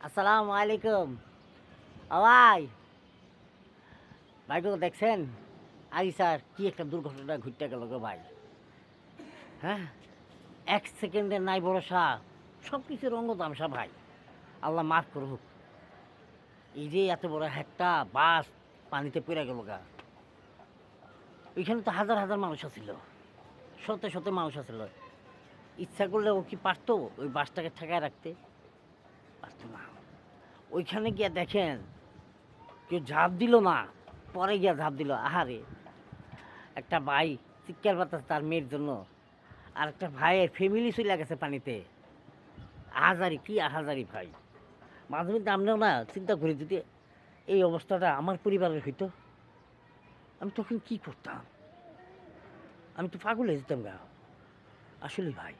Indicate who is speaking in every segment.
Speaker 1: আসসালামু আলাইকুম। ভাই, ভাইগো দেখছেন? আই স্যার কি একটা দুর্ঘটনা ঘটতে গেল গো ভাই। হ্যাঁ? ১ সেকেন্ডের নাই ভরসা। সব কিছুর রঙ্গ তামসা ভাই। আল্লাহ মাফ করুক। এই যে এত বড় একটা বাস পানিতে পইড়া গেল গা। ওইখানে তো হাজার, হাজার মানুষ আছিল। শতে, শতে মানুষ আছিল। ইচ্ছা করলে ও কি পারতো ওই বাসটাকে ঠেকায় রাখতে? পারত না। ওইখানে গিয়া দেখেন কেউ ঝাঁপ দিল না। পরে গিয়া ঝাঁপ দিল। আহারে! একটা ভাই চিৎকার পারতেছে তার মেয়ের জন্য। আর একটা ভাইয়ের ফ্যামিলি চলে গেছে পানিতে। আহাজারি কি আহাজারি ভাই! মাঝে মধ্যে আমরাও না চিন্তা করি যদি এই অবস্থাটা আমার পরিবারের হইতো, আমি তখন কি করতাম? আমি তো পাগল হয়ে যেতাম গা। আসলেই ভাই,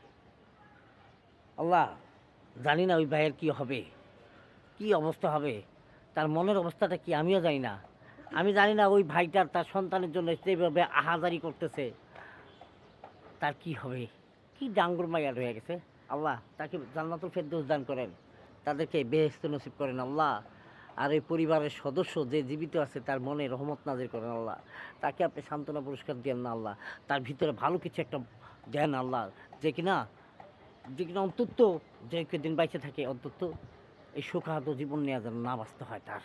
Speaker 1: আল্লাহ জানি না ওই ভাইয়ের কি হবে, কি অবস্থা হবে, তার মনের অবস্থাটা কি আমিও জানি না। আমি জানি না ওই ভাইটার তার সন্তানের জন্য যেভাবে আহাজারি করতেছে তার কি হবে? কি ডাঙ্গুর মাইয়া রয়ে গেছে। আল্লাহ তাকে জান্নাতুল ফেরদৌস দান করেন। তাদেরকে বেহেশত নসিব করেন আল্লাহ। আর এই পরিবারের সদস্য যে জীবিত আছে তার মনে রহমত নাজির করেন আল্লাহ। তাকে আপনি সান্ত্বনা পুরস্কার দেন না আল্লাহ। তার ভিতরে ভালো কিছু একটা দেন আল্লাহ। যে কিনা যে কিনা অন্তত যে কদিন বাইচে থাকে অন্তত এই সুখাহত জীবন নিয়ে যেন না বাঁচতে হয় তার।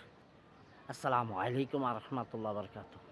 Speaker 1: আসসালামু আলাইকুম ওয়া রাহমাতুল্লাহি ওয়া বারাকাতুহু।